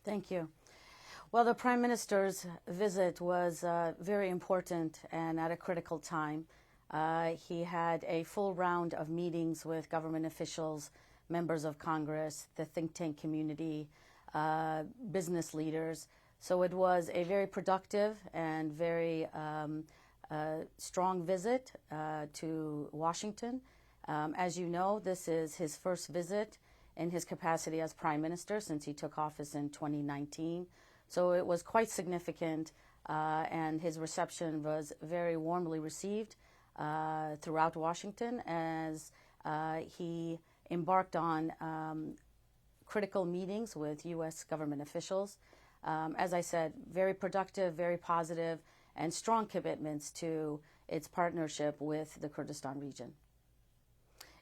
Thank you. Well, the Prime Minister's visit was very important and at a critical time. He had a full round of meetings with government officials, members of Congress, the think tank community, business leaders. So it was a very productive and very strong visit to Washington. As you know, this is his first visit in his capacity as Prime Minister since he took office in 2019. So it was quite significant, and his reception was very warmly received throughout Washington as he embarked on critical meetings with U.S. government officials. As I said, very productive, very positive, and strong commitments to its partnership with the Kurdistan region.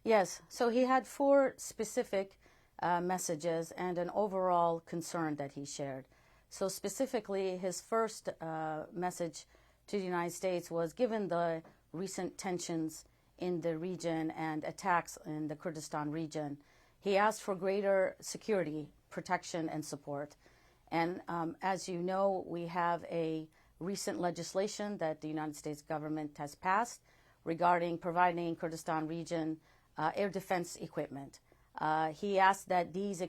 Yes, so he had 4 specific messages and an overall concern that he shared. So specifically, his first message to the United States was, given the recent tensions in the region and attacks in the Kurdistan region, he asked for greater security, protection, and support. And as you know, we have a recent legislation that the United States government has passed regarding providing Kurdistan region air defense equipment. He asked that these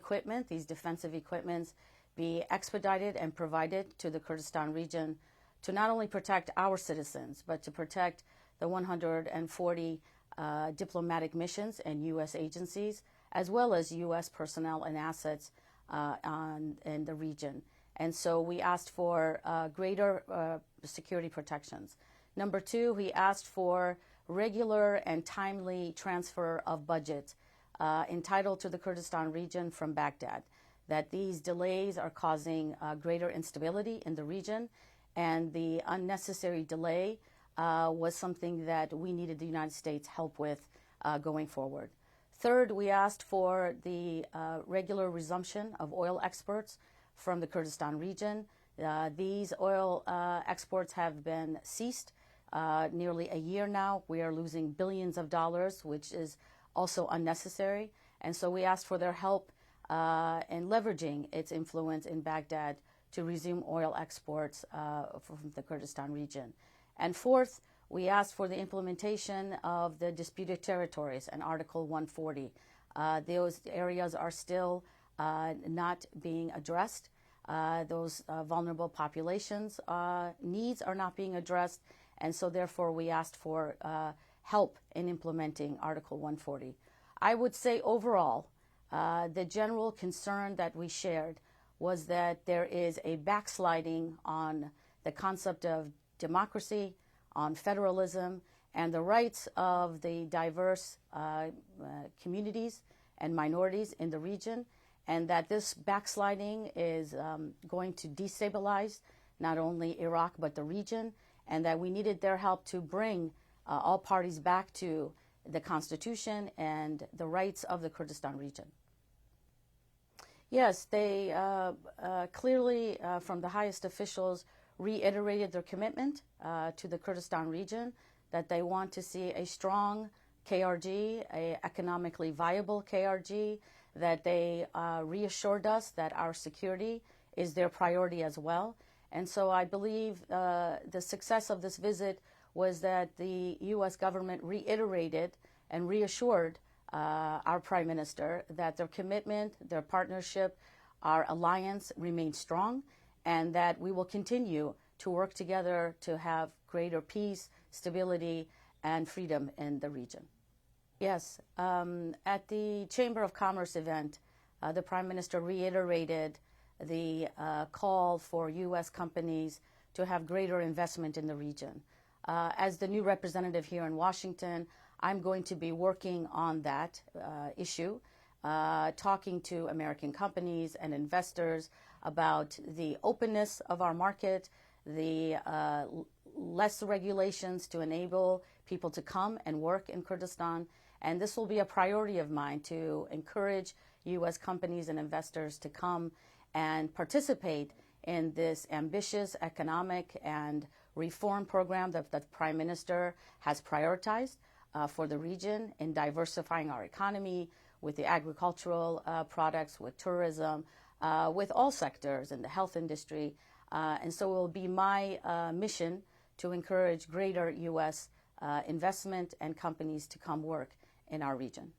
defensive equipments, be expedited and provided to the Kurdistan region to not only protect our citizens, but to protect the 140 diplomatic missions and U.S. agencies, as well as U.S. personnel and assets in the region. And so we asked for greater security protections. Number 2, he asked for regular and timely transfer of budget entitled to the Kurdistan region from Baghdad, that these delays are causing greater instability in the region, and the unnecessary delay was something that we needed the United States help with going forward. Third, we asked for the regular resumption of oil exports from the Kurdistan region. These oil exports have been ceased nearly a year now. We are losing billions of dollars, which is also unnecessary. And so we asked for their help in leveraging its influence in Baghdad to resume oil exports from the Kurdistan region. And fourth, we asked for the implementation of the disputed territories and Article 140. Those areas are still not being addressed. Those vulnerable populations' needs are not being addressed, and so therefore we asked for help in implementing Article 140. I would say overall, the general concern that we shared was that there is a backsliding on the concept of democracy, on federalism, and the rights of the diverse communities and minorities in the region, and that this backsliding is going to destabilize not only Iraq but the region, and that we needed their help to bring all parties back to the Constitution and the rights of the Kurdistan region. Yes, they clearly, from the highest officials, reiterated their commitment to the Kurdistan region, that they want to see a strong KRG, a economically viable KRG, that they reassured us that our security is their priority as well. And so I believe the success of this visit was that the U.S. government reiterated and reassured our Prime Minister that their commitment, their partnership, our alliance remains strong, and that we will continue to work together to have greater peace, stability, and freedom in the region. Yes, at the Chamber of Commerce event, the Prime Minister reiterated the call for U.S. companies to have greater investment in the region. As the new representative here in Washington, I'm going to be working on that issue, talking to American companies and investors about the openness of our market, the less regulations to enable people to come and work in Kurdistan. And this will be a priority of mine, to encourage U.S. companies and investors to come and participate in this ambitious economic and reform program that the Prime Minister has prioritized for the region in diversifying our economy with the agricultural products, with tourism, with all sectors in the health industry. And so it will be my mission to encourage greater U.S. Investment and companies to come work in our region.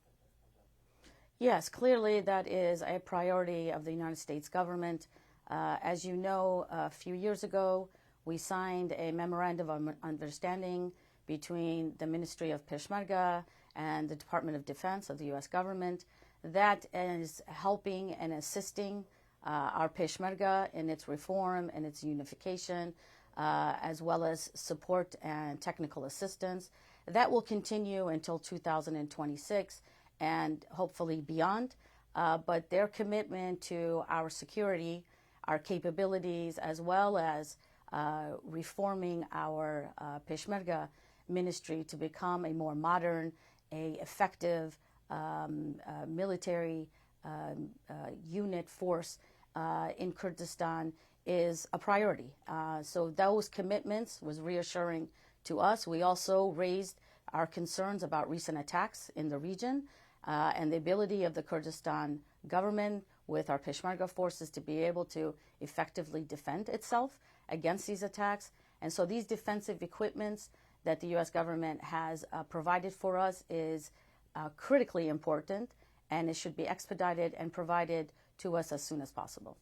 Yes, clearly that is a priority of the United States government. As you know, a few years ago, we signed a memorandum of understanding between the Ministry of Peshmerga and the Department of Defense of the U.S. government that is helping and assisting our Peshmerga in its reform and its unification, as well as support and technical assistance. That will continue until 2026 and hopefully beyond. But their commitment to our security, our capabilities, as well as reforming our Peshmerga ministry to become a more modern, effective military unit force in Kurdistan is a priority. So those commitments was reassuring to us. We also raised our concerns about recent attacks in the region and the ability of the Kurdistan government with our Peshmerga forces to be able to effectively defend itself against these attacks. And so these defensive equipments that the U.S. government has provided for us is critically important, and it should be expedited and provided to us as soon as possible.